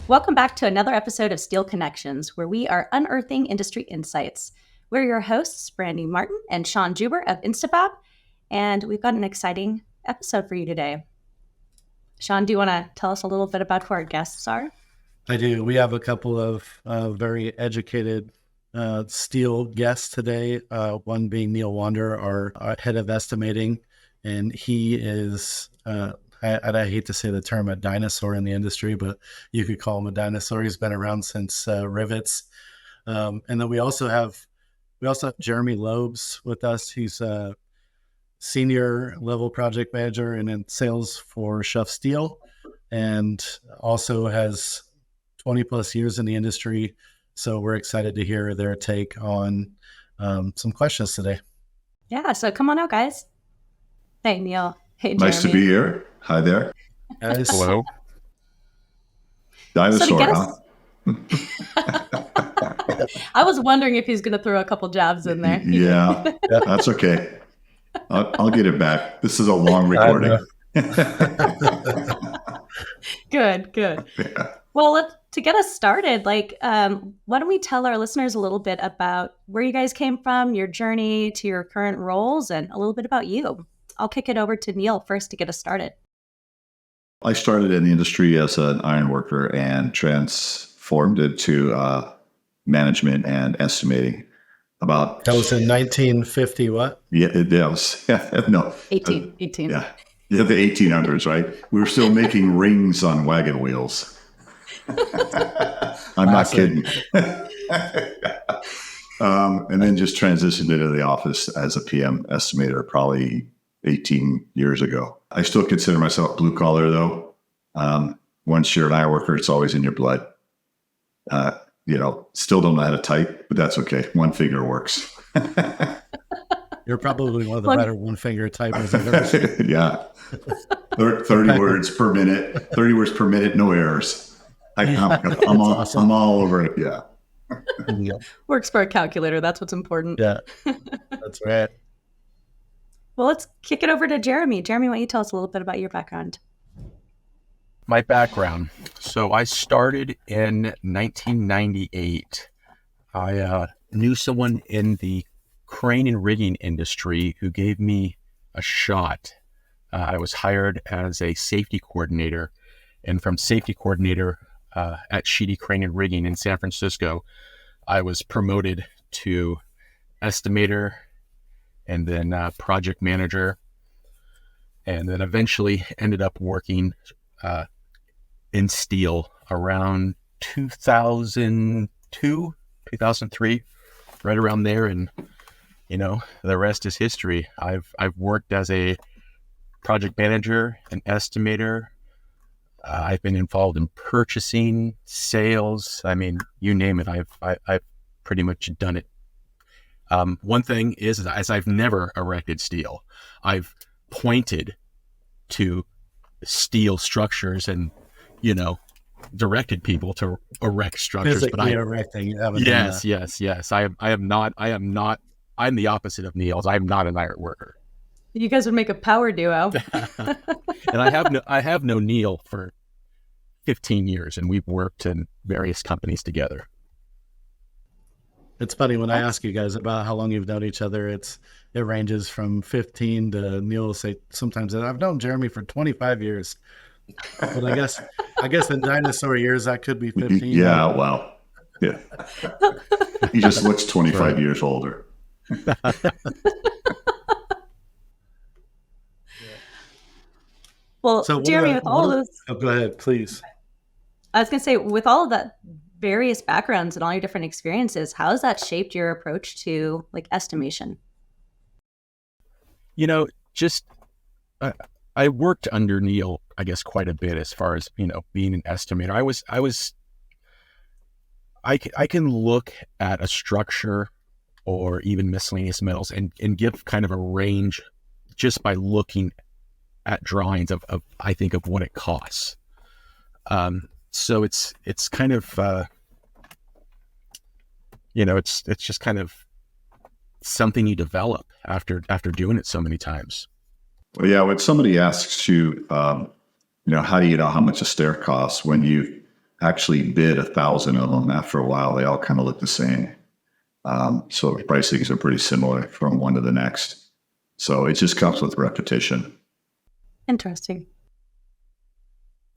Welcome back to another episode of Steel Connections, where we are unearthing industry insights. We're your hosts, Brandy Martin and Sean Juber of Instafab, and we've got an exciting episode for you today. Sean, do you want to tell us a little bit about who our guests are? I do. We have a couple of very educated steel guests today, one being Neil Wander, our head of estimating, and he is... I hate to say the term a dinosaur in the industry, but you could call him a dinosaur. He's been around since rivets. And then we also have Jeremy Loebs with us. He's a senior level project manager and in sales for Schuff Steel, and also has 20 plus years in the industry. So we're excited to hear their take on some questions today. Yeah, so come on out, guys. Hey, Neil. Hey, Jeremy. Nice to be here. Hi there. Guys. Hello. Dinosaur, huh? I was wondering if he's going to throw a couple jabs in there. Yeah, that's okay. I'll get it back. This is a long recording. Good. Yeah. Well, to get us started, why don't we tell our listeners a little bit about where you guys came from, your journey to your current roles, and a little bit about you. I'll kick it over to Neil first to get us started. I started in the industry as an iron worker and transformed into management and estimating. That was in 1950, what? Yeah, it was. No. 18. Yeah, the 1800s, right? We were still making rings on wagon wheels. I'm not kidding. And then just transitioned into the office as a PM estimator probably 18 years ago. I still consider myself blue collar though. Once you're an iron worker, it's always in your blood. Still don't know how to type, but that's okay. One finger works. You're probably one of the better one finger typers I've ever seen. Yeah. 30 words per minute, 30 words per minute, no errors. I'm all over it. Yeah. Works for a calculator. That's what's important. Yeah, that's right. Well, let's kick it over to Jeremy. Jeremy, why don't you tell us a little bit about your background? My background. So I started in 1998. I knew someone in the crane and rigging industry who gave me a shot. I was hired as a safety coordinator, and from safety coordinator at Sheedy Crane and Rigging in San Francisco, I was promoted to estimator, and then project manager, and then eventually ended up working in steel around 2002, 2003, right around there. And, the rest is history. I've worked as a project manager, an estimator. I've been involved in purchasing, sales. I mean, you name it. I've pretty much done it. One thing is I've never erected steel. I've pointed to steel structures and, directed people to erect structures. Physically erecting. Yes. I am not. I'm the opposite of Neil's. I'm not an iron worker. You guys would make a power duo. And I have known Neil for 15 years, and we've worked in various companies together. It's funny when I ask you guys about how long you've known each other, it ranges from 15 to Neil will say sometimes that I've known Jeremy for 25 years. But I guess in dinosaur years, that could be 15. Yeah, wow. Yeah. He just looks 25 years older. Well, so Jeremy, with all of those... Oh, go ahead, please. I was going to say, with all of that various backgrounds and all your different experiences, how has that shaped your approach to estimation? I worked under Neil, I guess, quite a bit as far as, being an estimator. I can look at a structure or even miscellaneous metals and give kind of a range just by looking at drawings of I think of what it costs. So it's kind of, it's just kind of something you develop after doing it so many times. Well, yeah, when somebody asks you, how do you know how much a stair costs when you actually bid 1,000 of them. After a while, they all kind of look the same. So pricings are pretty similar from one to the next. So it just comes with repetition. Interesting.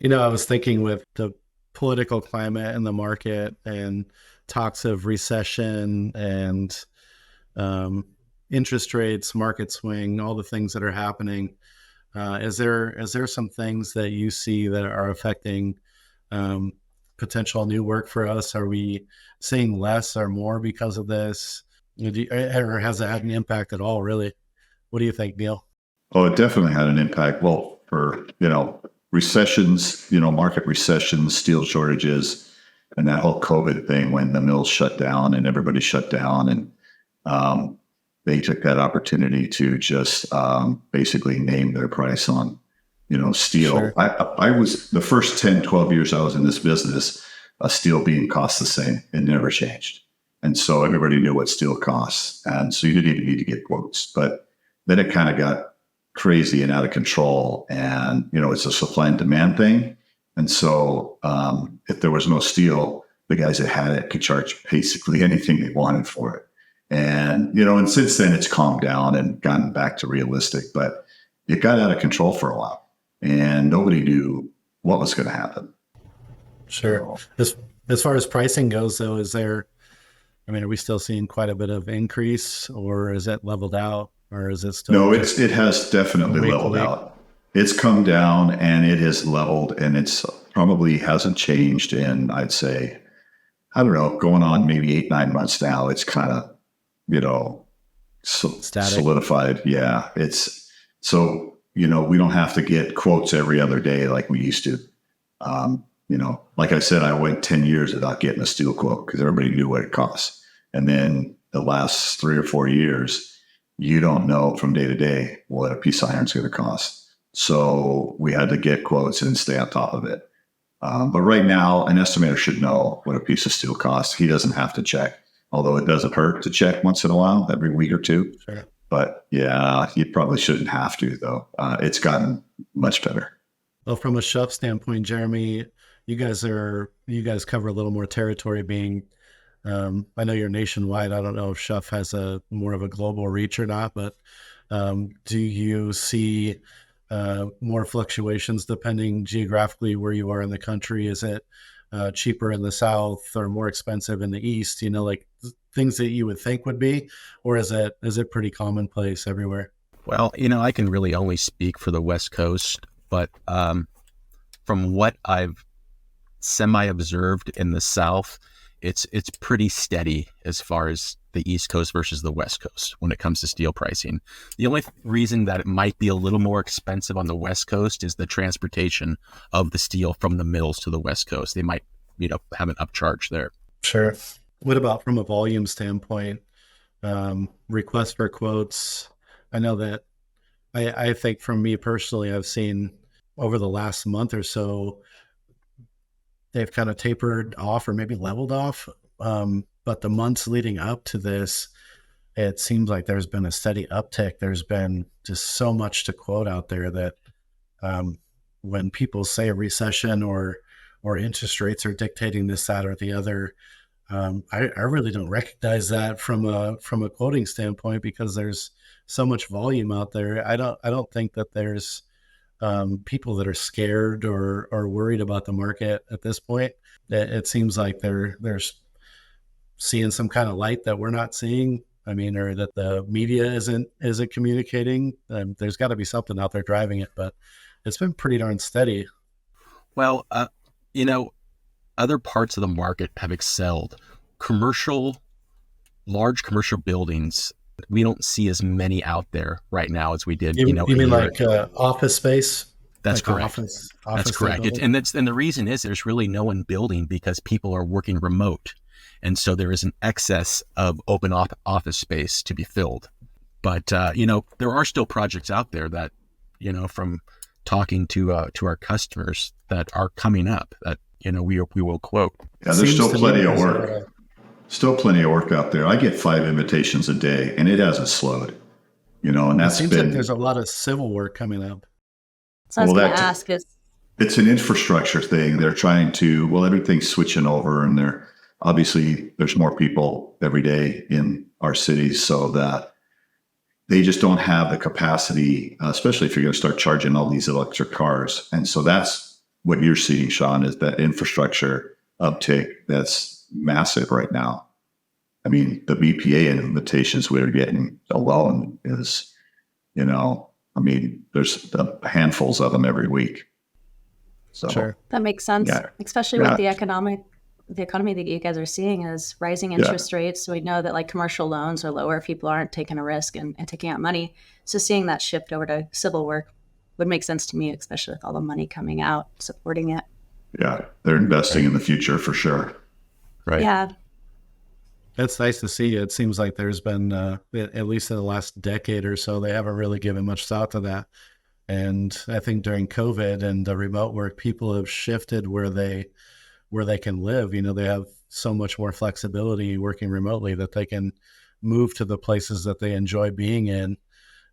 I was thinking with the political climate in the market and talks of recession and interest rates, market swing, all the things that are happening. Is there some things that you see that are affecting potential new work for us? Are we seeing less or more because of this? Or has it had an impact at all, really? What do you think, Neil? Oh, it definitely had an impact. Well, for, recessions, market recessions, steel shortages, and that whole COVID thing when the mills shut down and everybody shut down. And they took that opportunity to just basically name their price on, steel. Sure. I was the first 10, 12 years I was in this business, a steel beam cost the same. It never changed. And so everybody knew what steel costs. And so you didn't even need to get quotes. But then it kind of got crazy and out of control. And, it's a supply and demand thing. And so if there was no steel, the guys that had it could charge basically anything they wanted for it. And, and since then it's calmed down and gotten back to realistic, but it got out of control for a while and nobody knew what was going to happen. Sure. As far as pricing goes, though, are we still seeing quite a bit of increase, or is it leveled out, or is it still? No, it has definitely leveled out. It's come down and it has leveled, and it's probably hasn't changed in, I'd say, I don't know, going on maybe 8-9 months now. It's kind of, solidified. Yeah. It's so, we don't have to get quotes every other day like we used to. Like I said, I went 10 years without getting a steel quote because everybody knew what it costs. And then the last 3 or 4 years, you don't know from day to day what a piece of iron is going to cost. So we had to get quotes and stay on top of it. But right now, an estimator should know what a piece of steel costs. He doesn't have to check, although it doesn't hurt to check once in a while, every week or two. Sure. But yeah, you probably shouldn't have to, though. It's gotten much better. Well, from a Schuff standpoint, Jeremy, you guys cover a little more territory being, I know you're nationwide. I don't know if Schuff has more of a global reach or not, but do you see more fluctuations depending geographically where you are in the country? Is it cheaper in the South or more expensive in the East? Like things that you would think would be, or is it pretty commonplace everywhere? Well, I can really only speak for the West Coast, but from what I've semi-observed in the South, it's pretty steady as far as the East Coast versus the West Coast when it comes to steel pricing. The only reason that it might be a little more expensive on the West Coast is the transportation of the steel from the mills to the West Coast. They might, have an upcharge there. Sure. What about from a volume standpoint? Request for quotes. I know that I think from me personally, I've seen over the last month or so, they've kind of tapered off or maybe leveled off. But the months leading up to this, it seems like there's been a steady uptick. There's been just so much to quote out there that when people say a recession or interest rates are dictating this, that, or the other, I really don't recognize that from a quoting standpoint because there's so much volume out there. I don't think that there's people that are scared or worried about the market at this point. It seems like they're seeing some kind of light that we're not seeing. Or that the media isn't communicating. There's got to be something out there driving it, but it's been pretty darn steady. Well, other parts of the market have excelled. Large commercial buildings, we don't see as many out there right now as we did. You mean like office space? That's like correct. Office That's correct. And the reason is there's really no one building because people are working remote. And so there is an excess of open office space to be filled. But, there are still projects out there that, from talking to our customers that are coming up that, we will quote. Yeah, there's still plenty of work. Still plenty of work out there. I get 5 invitations a day and it hasn't slowed, and that's it seems like there's a lot of civil work coming up. So I was going to ask, is It's an infrastructure thing. They're trying to, well, everything's switching over, and there's more people every day in our cities, so that they just don't have the capacity, especially if you're going to start charging all these electric cars. And so that's what you're seeing, Sean, is that infrastructure uptake that's massive right now. I mean, the BPA invitations we're getting alone is, there's handfuls of them every week. So Sure. That makes sense, Yeah. especially with the economy that you guys are seeing is rising interest rates. So we know that like commercial loans are lower. People aren't taking a risk and taking out money. So seeing that shift over to civil work would make sense to me, especially with all the money coming out, supporting it. Yeah, they're investing in the future for sure. Right. Yeah. It's nice to see. It seems like there's been, at least in the last decade or so, they haven't really given much thought to that. And I think during COVID and the remote work, people have shifted where they can live. They have so much more flexibility working remotely that they can move to the places that they enjoy being in.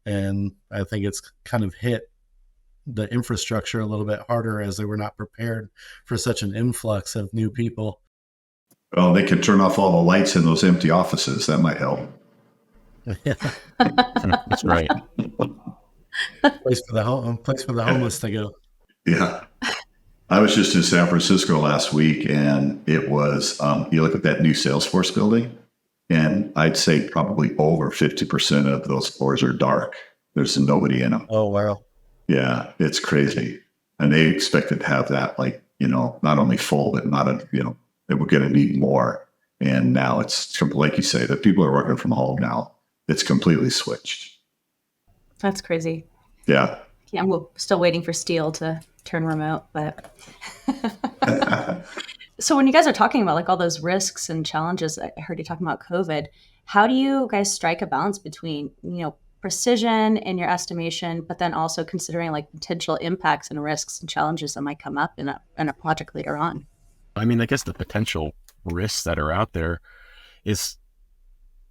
And I think it's kind of hit the infrastructure a little bit harder, as they were not prepared for such an influx of new people. Well, they could turn off all the lights in those empty offices. That might help. That's right. Place for the homeless to go. Yeah. I was just in San Francisco last week, and it was, you look at that new Salesforce building, and I'd say probably over 50% of those floors are dark. There's nobody in them. Oh, wow. Yeah, it's crazy. And they expected to have that, not only full, but they were going to need more. And now it's, like you say, that people are working from home now. It's completely switched. That's crazy. Yeah. Yeah, I'm still waiting for steel to turn remote, but so when you guys are talking about like all those risks and challenges, I heard you talking about COVID. How do you guys strike a balance between, precision in your estimation, but then also considering like potential impacts and risks and challenges that might come up in a project later on? I mean, I guess the potential risks that are out there it's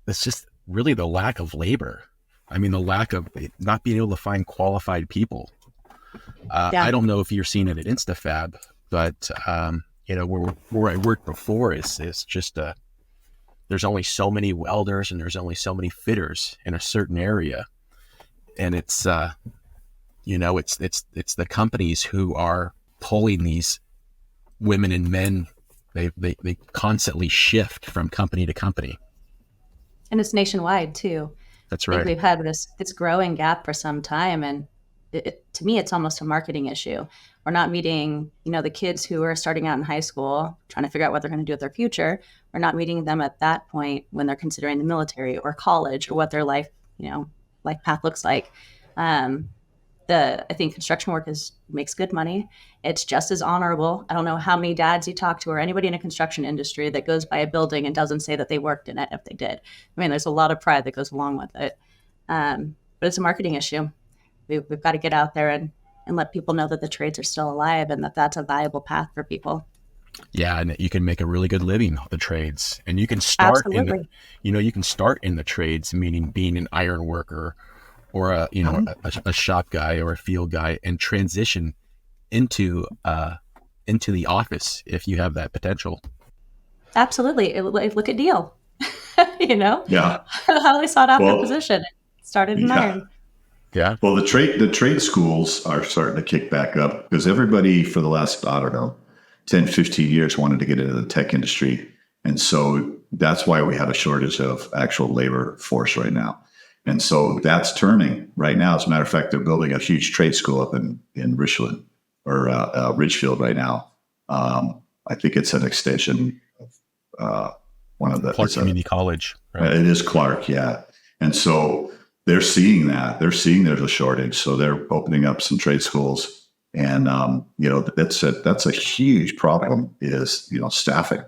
just really the lack of labor. I mean, the lack of not being able to find qualified people. I don't know if you're seeing it at Instafab, but where I worked before is just there's only so many welders and there's only so many fitters in a certain area, and it's the companies who are pulling these women and men. They constantly shift from company to company, and it's nationwide too. That's I think right. we've had this growing gap for some time, and to me, it's almost a marketing issue. We're not meeting, the kids who are starting out in high school, trying to figure out what they're going to do with their future. We're not meeting them at that point when they're considering the military or college or what their life path looks like. I think construction work makes good money. It's just as honorable. I don't know how many dads you talk to or anybody in a construction industry that goes by a building and doesn't say that they worked in it if they did. I mean, there's a lot of pride that goes along with it. But it's a marketing issue. We've got to get out there and let people know that the trades are still alive and that that's a viable path for people. Yeah, and you can make a really good living off the trades, and you can start you can start in the trades, meaning being an iron worker or a shop guy or a field guy, and transition into the office if you have that potential. Absolutely. Look at Deal. Yeah. Highly sought after position. Started in iron. Yeah. Well, the trade schools are starting to kick back up because everybody for the last, 10, 15 years wanted to get into the tech industry. And so that's why we have a shortage of actual labor force right now. And so that's turning right now. As a matter of fact, they're building a huge trade school up in Richland or Ridgefield right now. I think it's an extension of one of the Clark Community College. Right? It is Clark, yeah. And so they're seeing that. They're seeing there's a shortage. So they're opening up some trade schools. And, that's a huge problem is, staffing.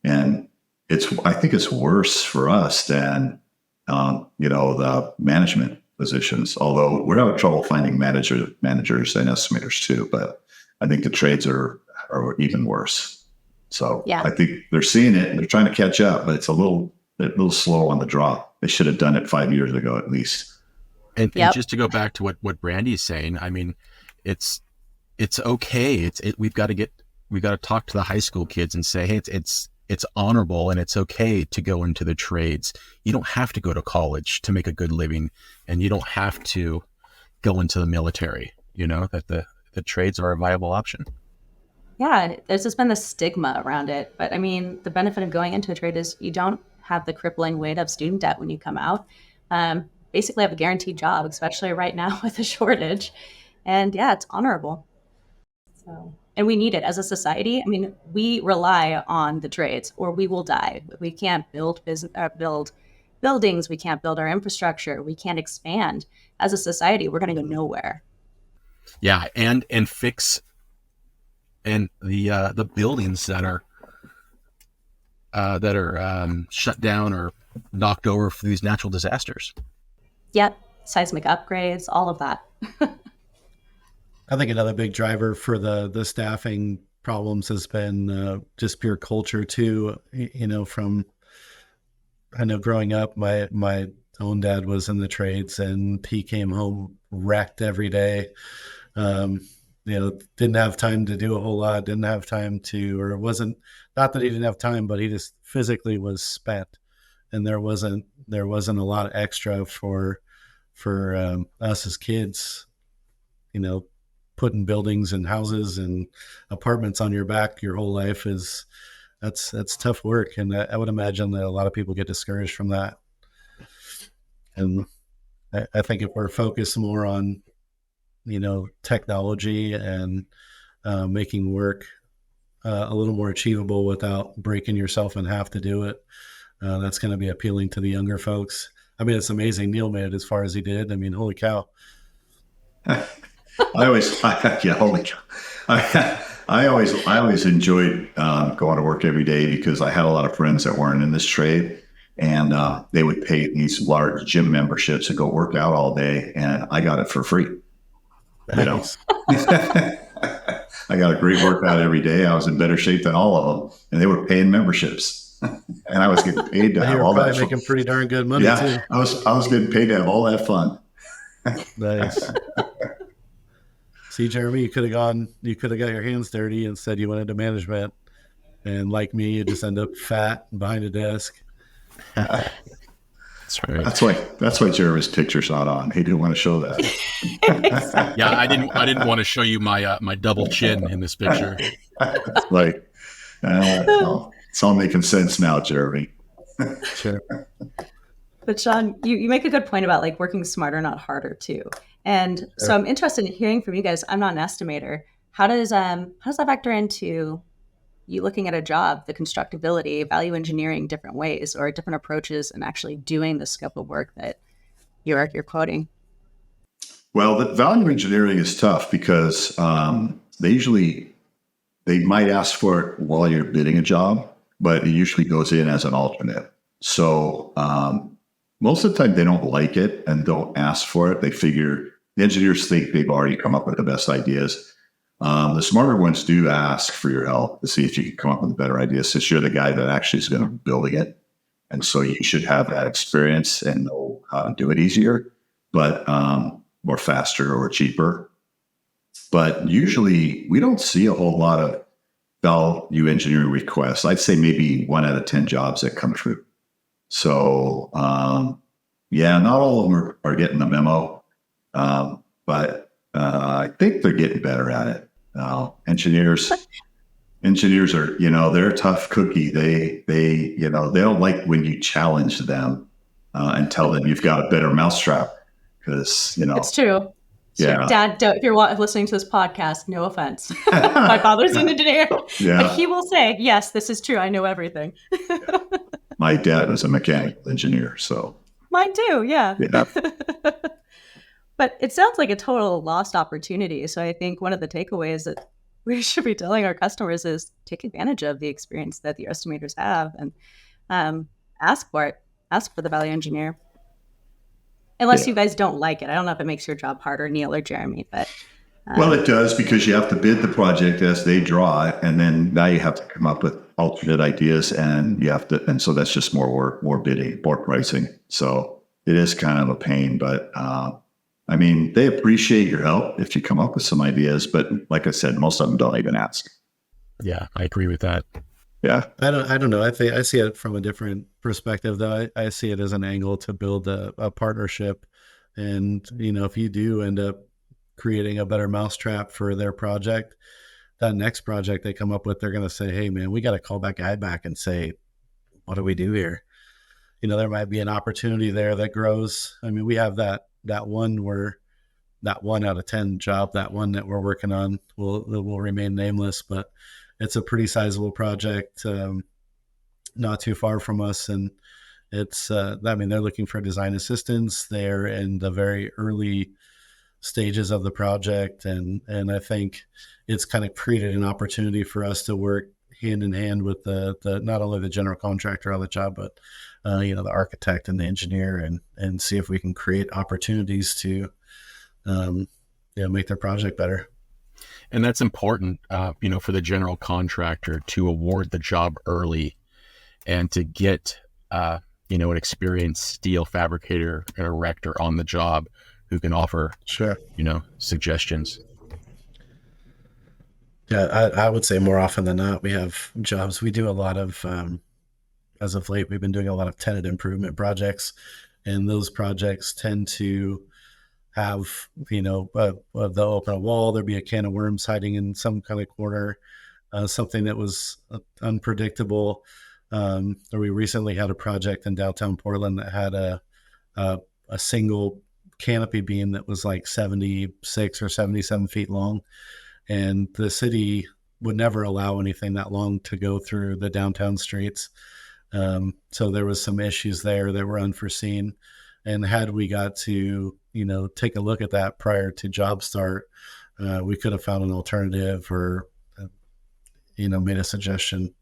And I think it's worse for us than, the management positions, although we're having trouble finding managers and estimators too. But I think the trades are even worse. So I think they're seeing it and they're trying to catch up, but it's a little slow on the draw. They should have done it 5 years ago at least. And just to go back to what Brandy's saying, I mean, it's okay. We've got to talk to the high school kids and say, hey, it's honorable and it's okay to go into the trades. You don't have to go to college to make a good living, and you don't have to go into the military, that the trades are a viable option. Yeah, there's just been this stigma around it. But I mean, the benefit of going into a trade is you don't have the crippling weight of student debt when you come out. Basically have a guaranteed job, especially right now with a shortage. And yeah, it's honorable. So, and we need it as a society. I mean, we rely on the trades or we will die. We can't build buildings. We can't build our infrastructure. We can't expand. As a society, we're going to go nowhere. Yeah. And fix and the buildings that are shut down or knocked over for these natural disasters. Yep. Seismic upgrades, all of that. I think another big driver for the staffing problems has been just pure culture too. From I know growing up, my own dad was in the trades, and he came home wrecked every day. Didn't have time to do a whole lot. Didn't have time to, or it wasn't not that he didn't have time, but he just physically was spent, and there wasn't a lot extra for us as kids. Putting buildings and houses and apartments on your back your whole life that's tough work. And I would imagine that a lot of people get discouraged from that. And I think if we're focused more on, technology and making work a little more achievable without breaking yourself in half to do it, that's going to be appealing to the younger folks. I mean, it's amazing Neil made it as far as he did. I mean, holy cow. I always enjoyed going to work every day because I had a lot of friends that weren't in this trade, and they would pay these large gym memberships to go work out all day, and I got it for free. Nice. I got a great workout every day. I was in better shape than all of them, and they were paying memberships, and I was getting paid to have all that. Making pretty darn good money too. I was getting paid to have all that fun. Nice. See, Jeremy, you could have got your hands dirty and said you went into management, and like me, you just end up fat behind a desk. That's right. That's why Jeremy's picture's not on. He didn't want to show that. Yeah, I didn't want to show you my my double chin in this picture. It's like, it's all making sense now, Jeremy. Sure. But Sean, you make a good point about like working smarter, not harder too. And so I'm interested in hearing from you guys. I'm not an estimator. How does that factor into you looking at a job, the constructability, value engineering different ways or different approaches and actually doing the scope of work that you're quoting? Well, the value engineering is tough because they might ask for it while you're bidding a job, but it usually goes in as an alternate. So most of the time they don't like it and don't ask for it. The engineers think they've already come up with the best ideas. The smarter ones do ask for your help to see if you can come up with better ideas, since you're the guy that actually is going to be building it. And so you should have that experience and know how to do it easier, but or faster or cheaper. But usually we don't see a whole lot of value engineering requests. I'd say maybe 1 out of 10 jobs that come through. So not all of them are getting the memo, but I think they're getting better at it. Engineers are, they're a tough cookie. They don't like when you challenge them and tell them you've got a better mousetrap because, It's true. Yeah. Dad, if you're listening to this podcast, no offense. My father's an engineer, but he will say, yes, this is true. I know everything. My dad was a mechanical engineer, so. Mine too, yeah. Yeah. But it sounds like a total lost opportunity. So I think one of the takeaways that we should be telling our customers is take advantage of the experience that the estimators have and ask for it. Ask for the value engineer. Unless you guys don't like it. I don't know if it makes your job harder, Neil or Jeremy, but. Well, it does, because you have to bid the project as they draw it. And then now you have to come up with alternate ideas, and and so that's just more work, more bidding, more pricing. So it is kind of a pain, but I mean, they appreciate your help if you come up with some ideas, but like I said, most of them don't even ask. Yeah, I agree with that. Yeah. I don't know. I see it from a different perspective though. I see it as an angle to build a partnership. And, if you do end up creating a better mousetrap for their project, that next project they come up with, they're going to say, hey man, we got to call that guy back and say, what do we do here? There might be an opportunity there that grows. I mean, we have that one where that 1 out of 10 job, that one that we're working on will remain nameless, but it's a pretty sizable project, not too far from us. And it's, I mean, they're looking for design assistants. They're in the very early stages of the project. And I think it's kind of created an opportunity for us to work hand in hand with the not only the general contractor on the job, but the architect and the engineer, and see if we can create opportunities to make their project better. And that's important, for the general contractor to award the job early and to get, an experienced steel fabricator and erector on the job who can offer, Sure. Suggestions. Yeah, I would say more often than not, we have jobs. We do a lot of, as of late, we've been doing a lot of tenant improvement projects, and those projects tend to have, they'll open a wall, there'll be a can of worms hiding in some kind of corner, something that was unpredictable. Or we recently had a project in downtown Portland that had a single canopy beam that was like 76 or 77 feet long. And the city would never allow anything that long to go through the downtown streets. So there was some issues there that were unforeseen. And had we got to, take a look at that prior to job start, we could have found an alternative or, made a suggestion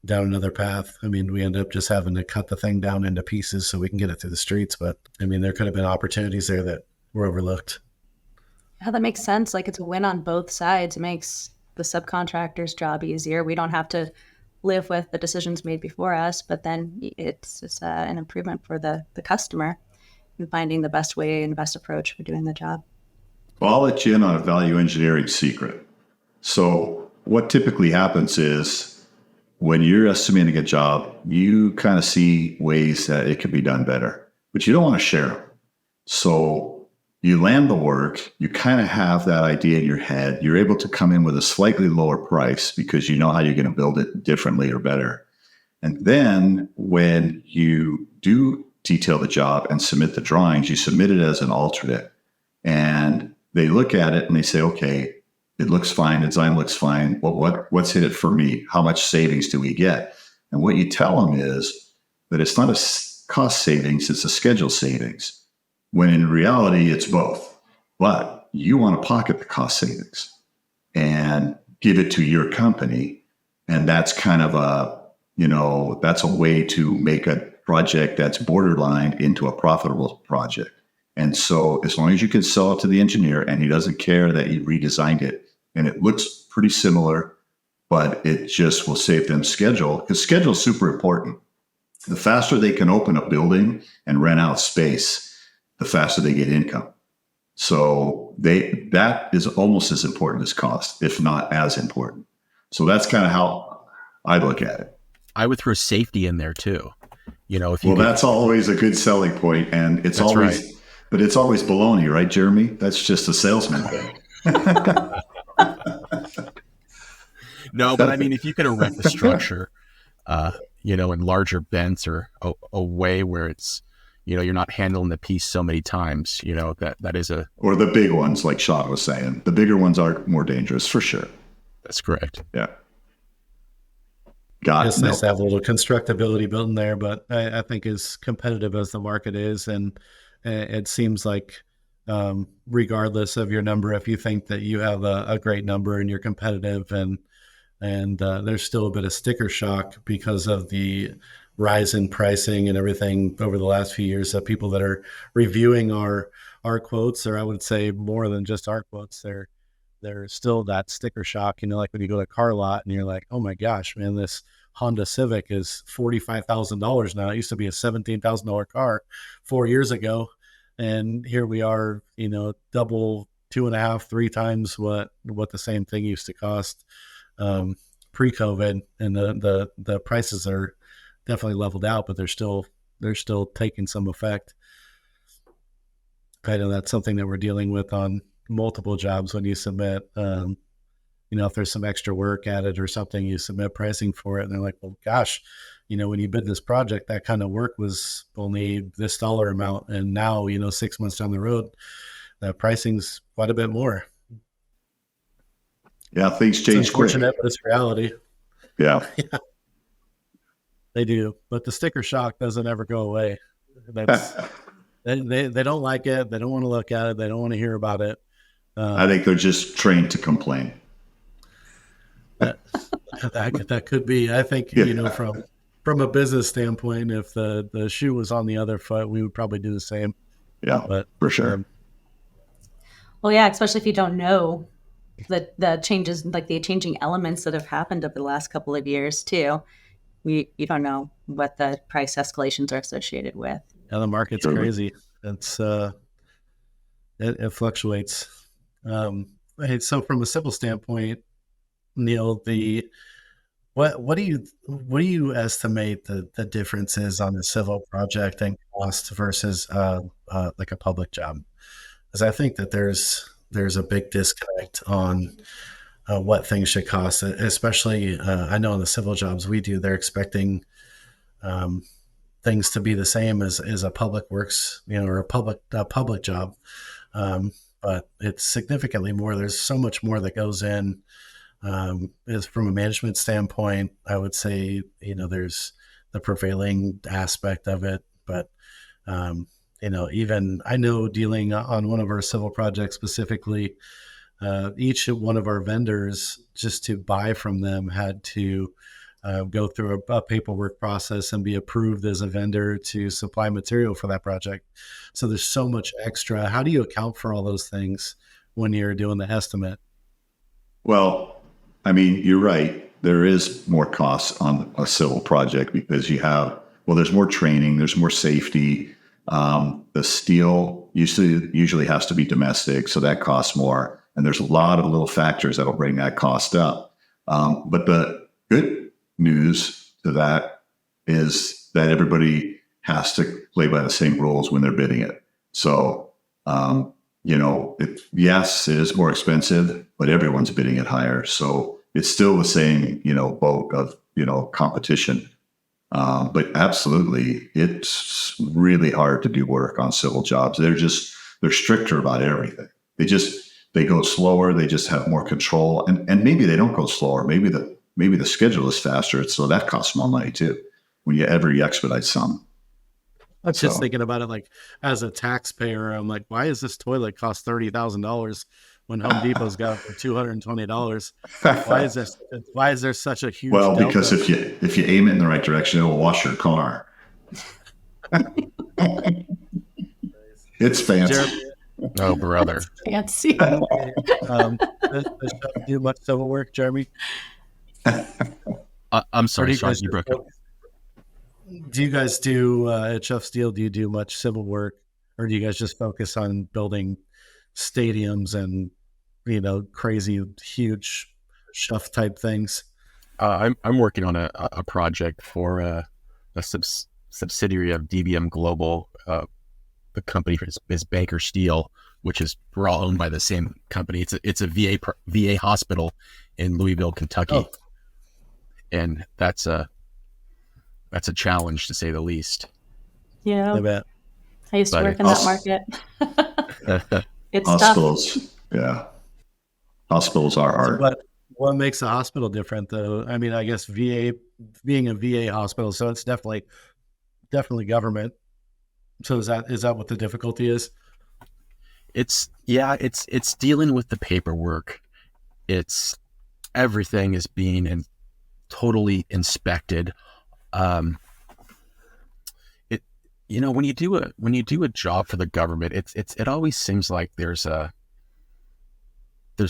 down another path. I mean, we end up just having to cut the thing down into pieces so we can get it through the streets. But I mean, there could have been opportunities there that were overlooked. Yeah, that makes sense. Like, it's a win on both sides. It makes the subcontractor's job easier. We don't have to live with the decisions made before us, but then it's just an improvement for the customer in finding the best way and best approach for doing the job. Well, I'll let you in on a value engineering secret. So what typically happens is when you're estimating a job, you kind of see ways that it could be done better, but you don't want to share them. So you land the work, you kind of have that idea in your head. You're able to come in with a slightly lower price because you know how you're going to build it differently or better. And then when you do detail the job and submit the drawings, you submit it as an alternate. And they look at it and they say, okay, it looks fine. The design looks fine. Well, what's in it for me? How much savings do we get? And what you tell them is that it's not a cost savings, it's a schedule savings. When in reality, it's both. But you want to pocket the cost savings and give it to your company. And that's kind of that's a way to make a project that's borderline into a profitable project. And so as long as you can sell it to the engineer and he doesn't care that you redesigned it and it looks pretty similar, but it just will save them schedule, because schedule is super important. The faster they can open a building and rent out space, the faster they get income. So that is almost as important as cost, if not as important. So that's kind of how I look at it. I would throw safety in there too. That's always a good selling point, and it's always, right. But it's always baloney, right, Jeremy? That's just a salesman thing. No, but I mean, if you could erect the structure, in larger bents or a way where it's, you're not handling the piece so many times, that is or the big ones, like Sean was saying, the bigger ones are more dangerous for sure. That's correct. Yeah. It's nice to have a little constructability built in there, but I think as competitive as the market is, and it seems like regardless of your number, if you think that you have a great number and you're competitive, and there's still a bit of sticker shock because of the rise in pricing and everything over the last few years. So people that are reviewing our quotes, or I would say more than just our quotes, there's still that sticker shock, like when you go to a car lot and you're like, oh my gosh, man, this Honda Civic is $45,000 now. It used to be a $17,000 car 4 years ago. And here we are, double, 2.5, 3 times what the same thing used to cost pre-COVID, and the prices are definitely leveled out, but they're still taking some effect. I know that's something that we're dealing with on multiple jobs when you submit. If there's some extra work added or something, you submit pricing for it, and they're like, well, gosh, when you bid this project, that kind of work was only this dollar amount. And now, 6 months down the road, the pricing's quite a bit more. Yeah, things change it's quick. But it's reality. Yeah. They do. But the sticker shock doesn't ever go away. That's they don't like it. They don't want to look at it. They don't want to hear about it. I think they're just trained to complain. That could be. I think, from a business standpoint, if the shoe was on the other foot, we would probably do the same. Yeah, but for sure. Well, yeah, especially if you don't know the changes, like the changing elements that have happened over the last couple of years too. You don't know what the price escalations are associated with. Yeah, the market's crazy. It's it fluctuates. So from a civil standpoint, Neil, what do you estimate the differences on the civil project and cost versus like a public job? Because I think that there's a big disconnect on what things should cost, especially I know in the civil jobs we do, they're expecting things to be the same as a public works, or a public job, but it's significantly more. There's so much more that goes in. Is from a management standpoint, I would say, there's the prevailing aspect of it, but even I know dealing on one of our civil projects specifically, each one of our vendors, just to buy from them, had to go through a paperwork process and be approved as a vendor to supply material for that project. So there's so much extra. How do you account for all those things when you're doing the estimate? Well, I mean, you're right. There is more costs on a civil project because there's more training, there's more safety. The steel usually has to be domestic, so that costs more. And there's a lot of little factors that'll bring that cost up. But the good news to that is that everybody has to play by the same rules when they're bidding it. So, yes, it is more expensive, but everyone's bidding it higher. So it's still the same, boat of, competition. But absolutely, it's really hard to do work on civil jobs. They're stricter about everything. They go slower. They just have more control. And maybe they don't go slower. Maybe the schedule is faster. So that costs more money too, when you expedite some. I'm just thinking about it like as a taxpayer, I'm like, why does this toilet cost $30,000 when Home Depot's got it for $220? Why is there such a huge delta? Because if you aim it in the right direction, it will wash your car. It's fancy. Jeremy, oh, brother. Fancy. Does do much civil work, Jeremy? I'm sorry, Sean, you broke up. Do you guys do at Chef Steel? Do you do much civil work, or do you guys just focus on building stadiums and crazy huge chef type things? I'm working on a project for a subsidiary of DBM Global. The company is Baker Steel, which is we're all owned by the same company. It's a VA hospital in Louisville, Kentucky, and that's a challenge to say the least. Yeah, I bet. I used to work in that market. It's hospitals. tough. Yeah, hospitals are hard. But what makes a hospital different, though? I mean, I guess VA being a VA hospital, so it's definitely government. So is that what the difficulty is? It's dealing with the paperwork. It's everything is being totally inspected. When you do a job for the government, it always seems like there's a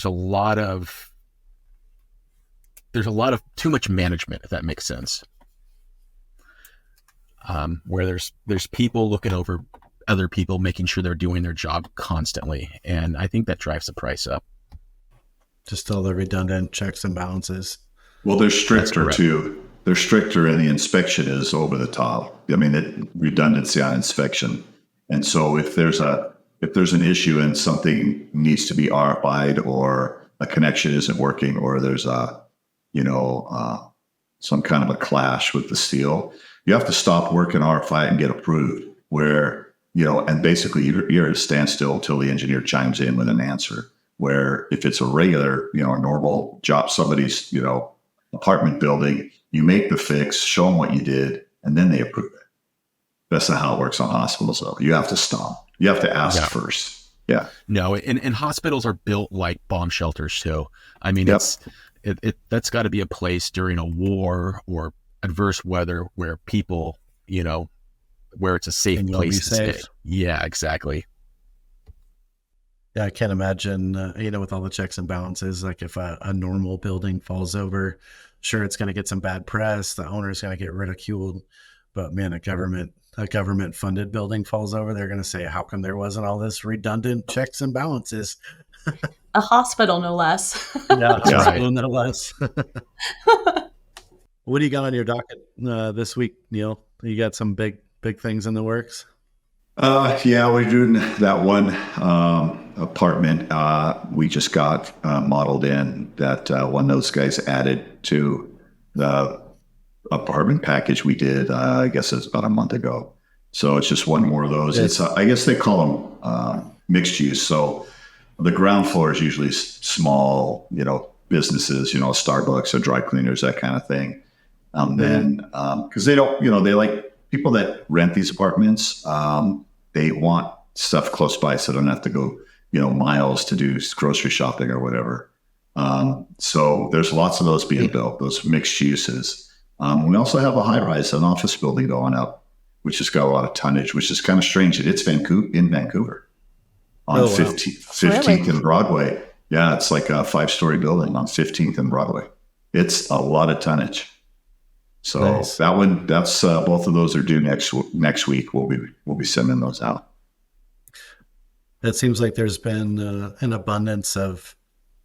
lot of too much management, if that makes sense. Where there's people looking over other people making sure they're doing their job constantly. And I think that drives the price up. Just all the redundant checks and balances. Well, they're stricter correct. too. They're stricter, and the inspection is over the top. I mean, redundancy on inspection. And so if there's an issue and something needs to be RFI'd, or a connection isn't working, or there's some kind of a clash with the steel, you have to stop work and RFI and get approved. Where, and basically you're at a standstill until the engineer chimes in with an answer. Where if it's a regular, a normal job, somebody's, apartment building, you make the fix, show them what you did, and then they approve it. That's not how it works on hospitals, though. You have to stop. You have to ask first. Yeah. No, and hospitals are built like bomb shelters too. I mean, Yep. that's got to be a place during a war or adverse weather where people, where it's a safe And you'll place be to stay. safe. Yeah, exactly. Yeah, I can't imagine, with all the checks and balances, like if a normal building falls over, sure, it's going to get some bad press. The owner's going to get ridiculed. But man, a government funded building falls over, they're going to say, how come there wasn't all this redundant checks and balances? A hospital, no less. Yeah, Yeah. right. No less. What do you got on your docket this week, Neil? You got some big things in the works? Yeah, we're doing that one apartment. We just got modeled in that one of those guys added to the apartment package we did. I guess it's about a month ago. So it's just one more of those. It's I guess they call them mixed use. So the ground floor is usually small, businesses, Starbucks or dry cleaners, that kind of thing. Then because they don't, they like people that rent these apartments. They want stuff close by, so they don't have to go, miles to do grocery shopping or whatever. So there's lots of those being built, those mixed uses. We also have a high-rise, an office building going up, which has got a lot of tonnage, which is kind of strange. It's in Vancouver on 15th and Broadway. Yeah, it's like a 5-story building on 15th and Broadway. It's a lot of tonnage. So Nice. that's both of those are due next week. We'll be sending those out. It seems like there's been an abundance of,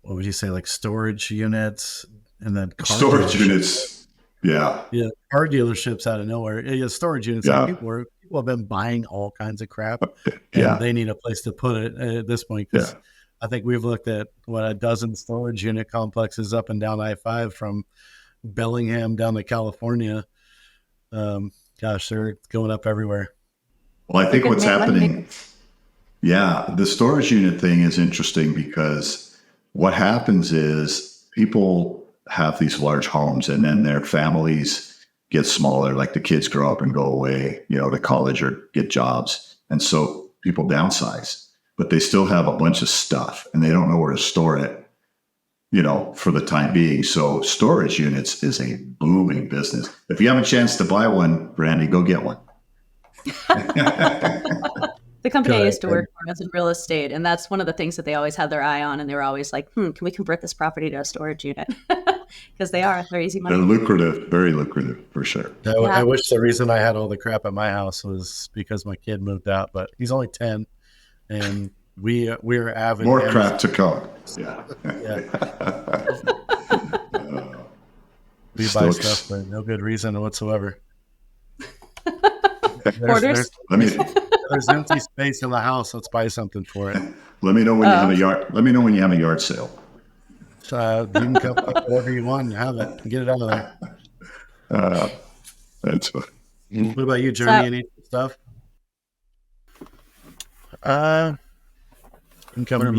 what would you say, like storage units and then car Storage dealerships. units. Yeah. Yeah, car dealerships out of nowhere. Yeah, storage units. Yeah. Like people have been buying all kinds of crap, and Yeah. they need a place to put it at this point. Because Yeah. I think we've looked at a dozen storage unit complexes up and down I-5 from Bellingham down to California. Gosh, they're going up everywhere. Well, I think They could what's make money. happening. Yeah, the storage unit thing is interesting because what happens is people have these large homes and then their families get smaller, like the kids grow up and go away, to college or get jobs. And so people downsize, but they still have a bunch of stuff and they don't know where to store it, for the time being. So storage units is a booming business. If you have a chance to buy one, Brandy, go get one. The company I Good. used to work for was in real estate, and that's one of the things that they always had their eye on, and they were always like, can we convert this property to a storage unit? Because they're easy They're money. lucrative, very lucrative for sure. I wish the reason I had all the crap at my house was because my kid moved out, but he's only 10, and we're avid. More Amazon- crap to come. Yeah. We buy stuff for no good reason whatsoever. Hoarders? There's empty space in the house. Let's buy something for it. Let me know when you have a yard. Let me know when you have a yard sale. So you can come up whatever you want and have it. Get it out of there. That's What about you, Jeremy? Any stuff? What am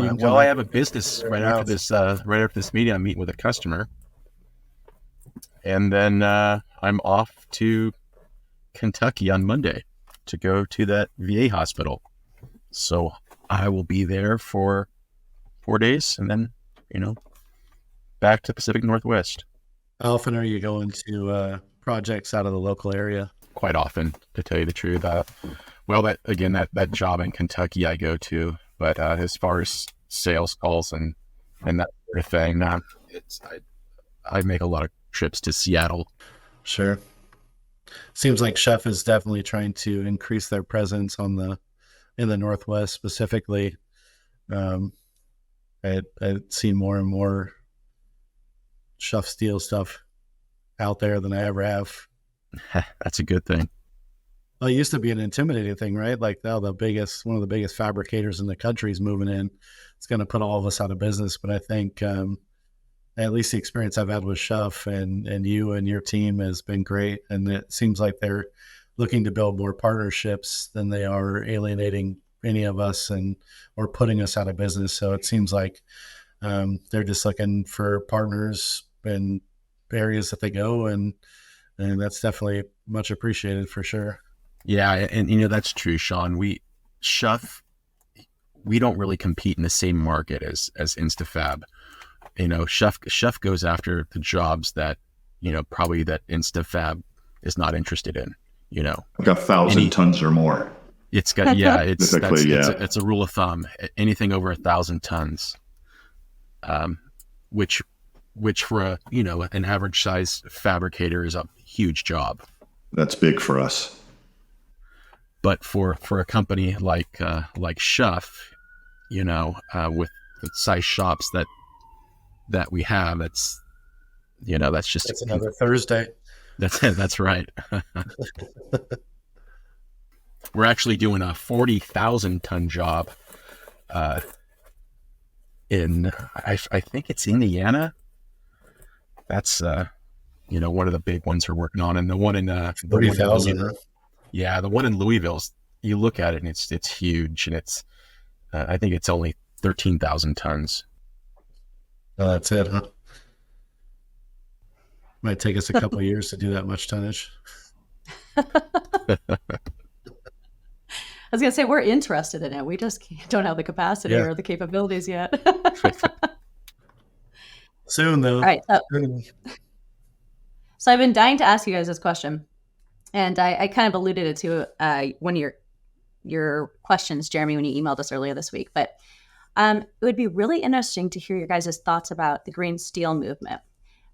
I? Well, I have a business right after this meeting. I'm meeting with a customer, and then I'm off to Kentucky on Monday to go to that VA hospital. So I will be there for 4 days, and then back to Pacific Northwest. How often are you going to projects out of the local area? Quite often, to tell you the truth. That job in Kentucky I go to, but as far as sales calls and that sort of thing, I make a lot of trips to Seattle. Sure. Seems like Chef is definitely trying to increase their presence on the in the Northwest specifically. I've seen more and more Schuff steel stuff out there than I ever have. That's a good thing. Well, it used to be an intimidating thing, right? Like now one of the biggest fabricators in the country is moving in. It's going to put all of us out of business. But I think at least the experience I've had with Schuff and you and your team has been great. And it seems like they're looking to build more partnerships than they are alienating any of us or putting us out of business. So it seems like they're just looking for partners in areas that they go, and that's definitely much appreciated for sure. Yeah, and that's true, Sean. Schuff, we don't really compete in the same market as Instafab. Schuff goes after the jobs that probably that Instafab is not interested in. Like 1,000 tons or more. It's got it's a rule of thumb. Anything over 1,000 tons, which for an average size fabricator is a huge job. That's big for us. But for a company like Schuff, with the size shops that we have, that's another Thursday. That's right. We're actually doing a 40,000 ton job in I think it's Indiana. That's one of the big ones we're working on, and the one in 40,000. Yeah, the one in Louisville, you look at it and it's huge, and it's I think it's only 13,000 tons. Oh, that's it, huh? Might take us a couple of years to do that much tonnage. I was going to say, we're interested in it. We just don't have the capacity or the capabilities yet. Soon, though. All right. So I've been dying to ask you guys this question. And I kind of alluded it to one of your questions, Jeremy, when you emailed us earlier this week. But it would be really interesting to hear your guys' thoughts about the green steel movement.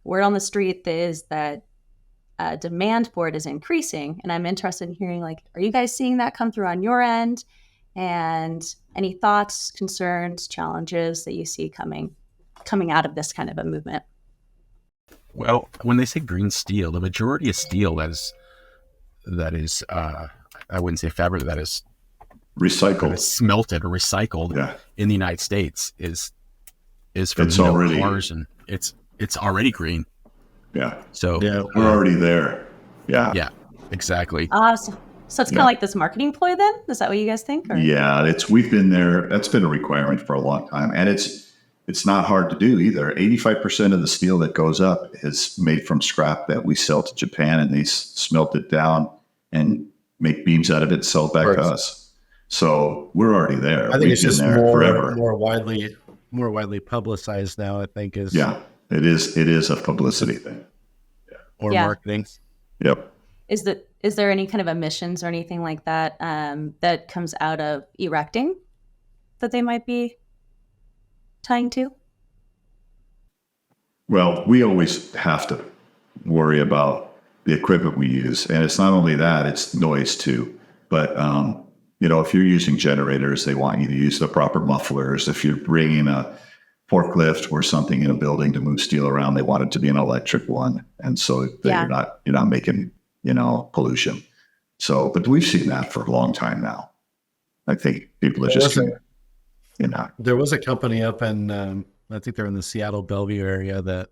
Word on the street is that demand for it is increasing. And I'm interested in hearing, are you guys seeing that come through on your end? And any thoughts, concerns, challenges that you see coming out of this kind of a movement? Well, when they say green steel, the majority of steel that is I wouldn't say fabric, that is recycled, smelted or recycled in the United States is from cars, and it's already green. Yeah. So we're already there. Yeah. Yeah, exactly. So it's kind of like this marketing ploy then? Is that what you guys think? Or? Yeah, we've been there. That's been a requirement for a long time. And it's not hard to do either. 85% of the steel that goes up is made from scrap that we sell to Japan, and they smelt it down and make beams out of it and sell it back to us. So we're already there. I think it's just more widely publicized now, I think is. Yeah, it is a publicity thing. Yeah. Or marketing. Yep. Is there any kind of emissions or anything like that that comes out of erecting that they might be tying to? Well, we always have to worry about the equipment we use. And it's not only that, it's noise too. But, if you're using generators, they want you to use the proper mufflers. If you're bringing a forklift or something in a building to move steel around, they want it to be an electric one. And so that you're not making, pollution. So, but we've seen that for a long time now. I think people are just, There was a company up in, I think they're in the Seattle Bellevue area that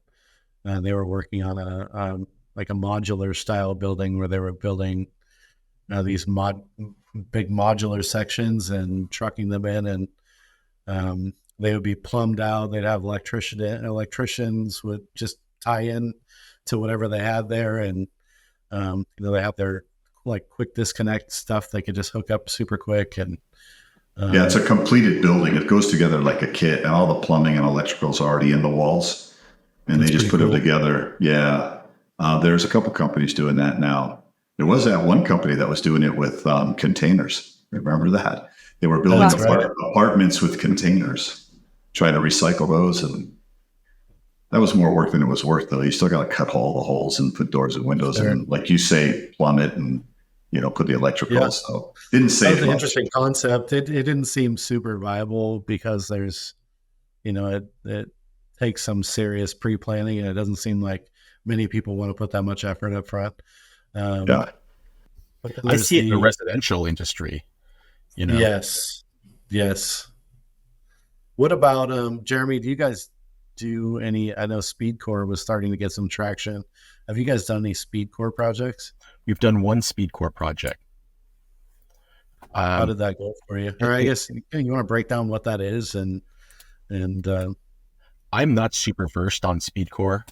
they were working on a modular style building where they were building these big modular sections and trucking them in, and they would be plumbed out. They'd have electricians would just tie in to whatever they had there, and they have their quick disconnect stuff they could just hook up super quick. And it's a completed building. It goes together like a kit, and all the plumbing and electrical is already in the walls, and they just put them together. Yeah. There's a couple companies doing that now. There was that one company that was doing it with containers. Remember that? They were building apartments with containers, trying to recycle those. And that was more work than it was worth, though. You still got to cut all the holes and put doors and windows in, like you say, plumb it and put the electrical. Yeah. So didn't That say was it an much. interesting concept. It didn't seem super viable because there's, it takes some serious pre-planning, and it doesn't seem like many people want to put that much effort up front. Um, Yeah. but then I there's see it in the residential industry, yes, yes. What about Jeremy? Do you guys do any? I know Speed Core was starting to get some traction. Have you guys done any Speed Core projects? We've done one speed core project. How did that go for you? Or I guess you want to break down what that is and I'm not super versed on speed core,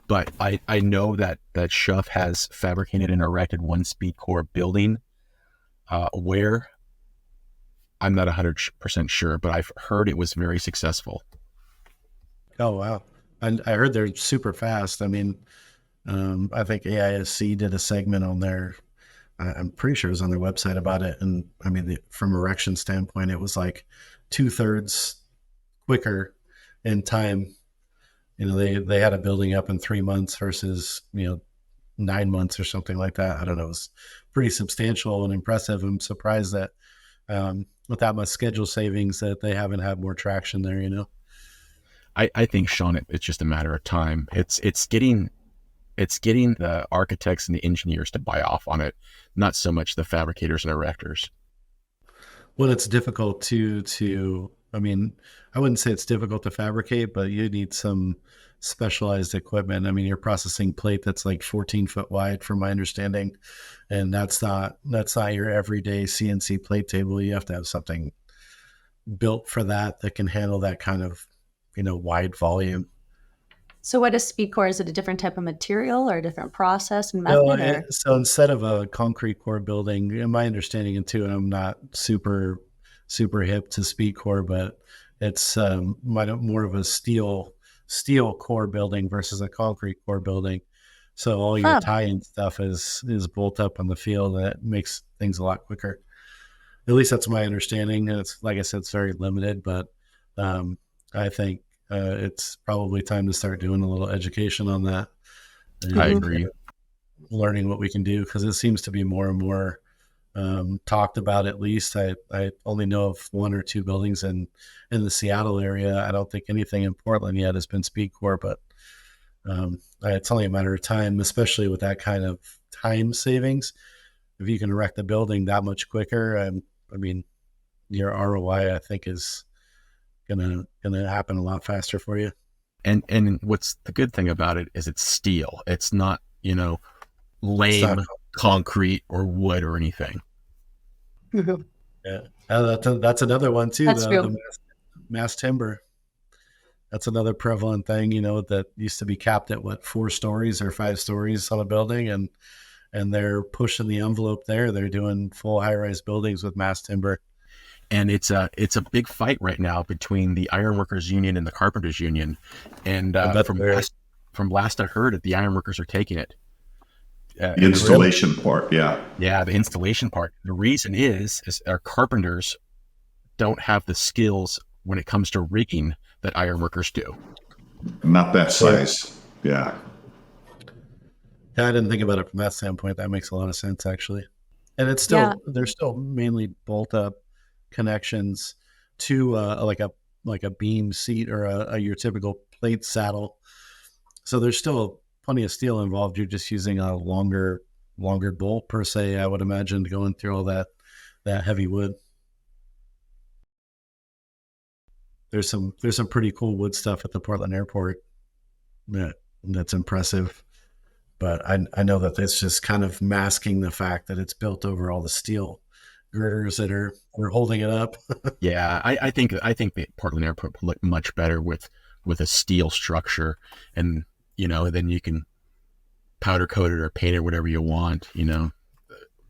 but I know that Schuff has fabricated and erected one speed core building where I'm not 100% sure, but I've heard it was very successful. oh wow, and I heard they're super fast. I mean, I think AISC did a segment on their. I'm pretty sure it was on their website about it, and I mean, from erection standpoint, it was like 2/3 quicker in time. They had a building up in 3 months versus 9 months or something like that. I don't know. It was pretty substantial and impressive. I'm surprised that with that much schedule savings that they haven't had more traction there. I think, Sean, it's just a matter of time. It's getting the architects and the engineers to buy off on it, not so much the fabricators and erectors. Well, it's difficult I mean, I wouldn't say it's difficult to fabricate, but you need some specialized equipment. I mean, you're processing plate that's like 14 foot wide from my understanding. And that's not your everyday CNC plate table. You have to have something built for that can handle that kind of, wide volume. So what is speed core? Is it a different type of material or a different process and No, method? so instead of a concrete core building, in my understanding, and too, and I'm not super hip to speed core, but it's more of a steel core building versus a concrete core building. So all your tie-in stuff is bolt up on the field, and it makes things a lot quicker. At least that's my understanding. And it's, like I said, it's very limited, but I think it's probably time to start doing a little education on that. I agree. Learning what we can do, because it seems to be more and more talked about. At least I only know of one or two buildings in the Seattle area. I don't think anything in Portland yet has been speed core, but it's only a matter of time, especially with that kind of time savings. If you can erect the building that much quicker, I mean, your ROI, I think, is gonna happen a lot faster for you. And what's the good thing about it is it's steel. It's not, lame concrete or wood or anything. Yeah, that's another one too. That's true. The mass timber. That's another prevalent thing, that used to be capped at 4 stories or 5 stories on a building, and they're pushing the envelope there. They're doing full high-rise buildings with mass timber. And it's a big fight right now between the Ironworkers Union and the Carpenters Union. And from last I heard, the Ironworkers are taking it. The installation part, yeah. Yeah, the installation part. The reason is our carpenters don't have the skills when it comes to rigging that ironworkers do. Not that size, yeah. I didn't think about it from that standpoint. That makes a lot of sense, actually. And it's still they're still mainly bolt up connections to like a beam seat or your typical plate saddle. So there's still plenty of steel involved. You're just using a longer bolt per se, I would imagine, going through all that heavy wood. There's some pretty cool wood stuff at the Portland airport that's impressive. But I know that it's just kind of masking the fact that it's built over all the steel girders that are holding it up. Yeah, I think the Portland airport would look much better with a steel structure, and then you can powder coat it or paint it whatever you want.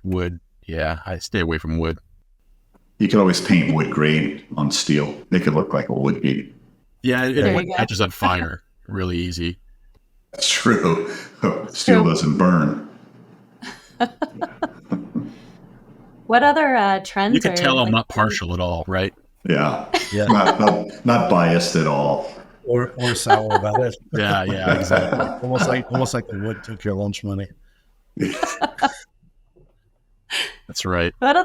Wood. Yeah, I stay away from wood. You can always paint wood grain on steel. Make it look like a wood bead. Yeah, it catches on fire really easy. That's true. Steel doesn't burn. What other trends? You can tell I'm not partial at all, right? Yeah. Not biased at all. Or sour about it. Yeah, exactly. almost like the wood took your lunch money. That's right. What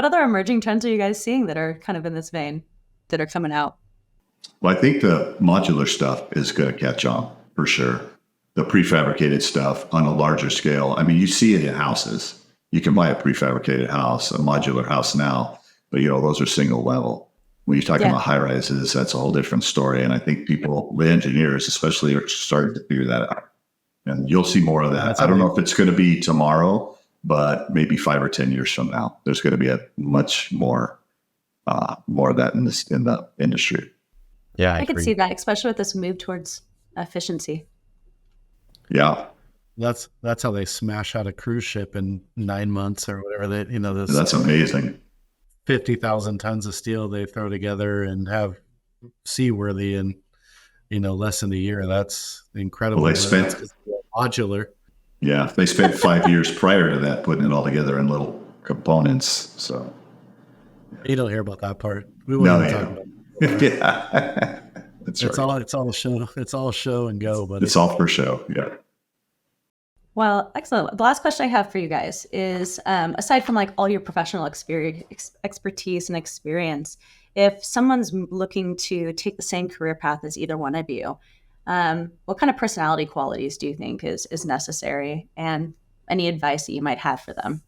other emerging trends are you guys seeing that are kind of in this vein that are coming out? Well, I think the modular stuff is going to catch on for sure. The prefabricated stuff on a larger scale. I mean, you see it in houses. You can buy a prefabricated house, a modular house now, but those are single level. When you're talking about high rises, that's a whole different story. And I think the engineers especially, are starting to figure that out. And you'll see more of that. I don't know if it's going to be tomorrow, but maybe 5 or 10 years from now, there's going to be a much more of that in the industry. Yeah, I could see that, especially with this move towards efficiency. Yeah. That's how they smash out a cruise ship in 9 months or whatever. That's amazing. 50,000 tons of steel they throw together and have seaworthy in less than a year. That's incredible. Well, they spent modular. Yeah, they spent 5 years prior to that putting it all together in little components. So you don't hear about that part. We wouldn't talk about it. Yeah, that's right. It's all show. It's all show and go, but it's all for show. Yeah. Well, excellent. The last question I have for you guys is, aside from like all your professional expertise and experience, if someone's looking to take the same career path as either one of you, what kind of personality qualities do you think is necessary, and any advice that you might have for them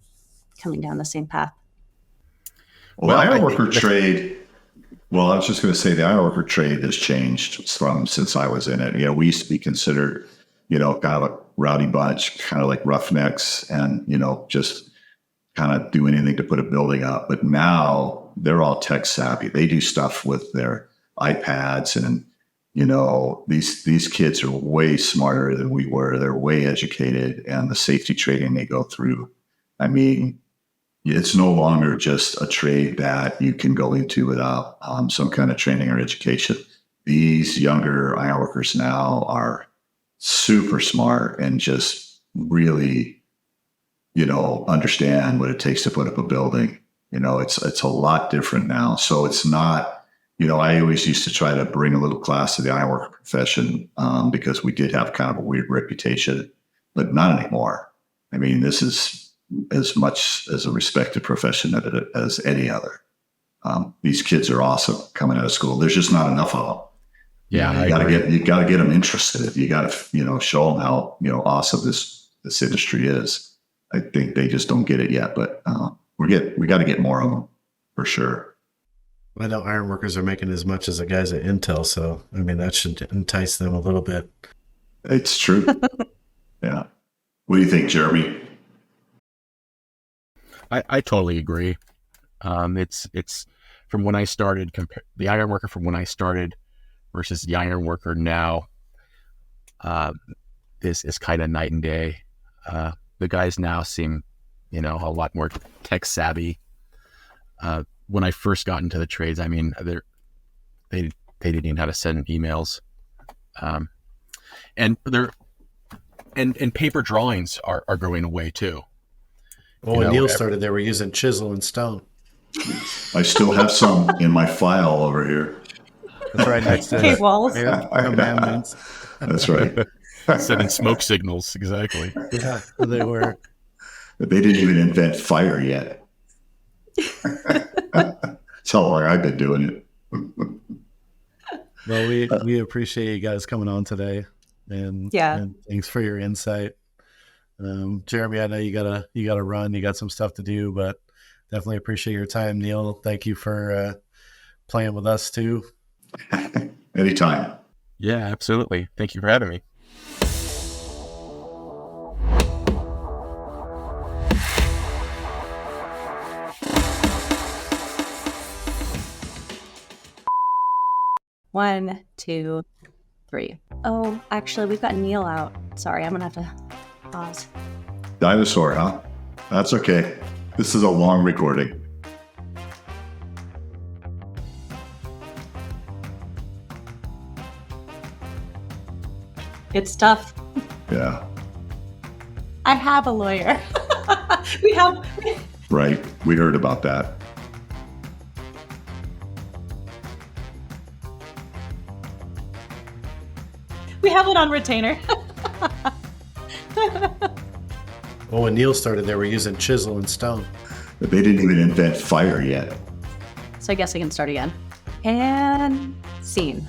coming down the same path? Well, the ironworker trade. Well, I was just going to say the ironworker trade has changed since I was in it. We used to be considered, kind of a rowdy bunch, kind of like roughnecks, and just kind of do anything to put a building up. But now they're all tech savvy. They do stuff with their iPads, and these kids are way smarter than we were. They're way educated, and the safety training they go through. I mean, it's no longer just a trade that you can go into without some kind of training or education. These younger ironworkers now are super smart and just really, understand what it takes to put up a building. It's a lot different now. So it's not, I always used to try to bring a little class to the ironworker profession because we did have kind of a weird reputation, but not anymore. I mean, this is as much as a respected profession as any other. These kids are awesome coming out of school. There's just not enough of them. Yeah, you got to get them interested. You got to, show them how, awesome this industry is. I think they just don't get it yet, but we got to get more of them for sure. I know ironworkers are making as much as the guys at Intel, so I mean that should entice them a little bit. It's true. Yeah. What do you think, Jeremy? I totally agree. It's from when I started, the ironworker from when I started versus the ironworker now, is kind of night and day. The guys now seem, a lot more tech savvy. When I first got into the trades, I mean, they didn't even know how to send emails, and paper drawings are going away too. Well, when Neil started, they were using chisel and stone. I still have some in my file over here. That's right next to cave walls. Commandments. That's right. Sending smoke signals, exactly. Yeah, they were. They didn't even invent fire yet. That's how long I've been doing it. Well, we appreciate you guys coming on today, and thanks for your insight. Jeremy, I know you gotta run. You got some stuff to do, but definitely appreciate your time. Neil, thank you for playing with us too. Anytime. Yeah, absolutely. Thank you for having me. One, two, three. Oh, actually, we've got Neil out. Sorry, I'm gonna have to pause. Dinosaur, huh? That's okay. This is a long recording. It's tough. Yeah. I have a lawyer. We have. Right. We heard about that. We have it on retainer. Well, when Neil started, they were using chisel and stone. But they didn't even invent fire yet. So I guess I can start again. And scene.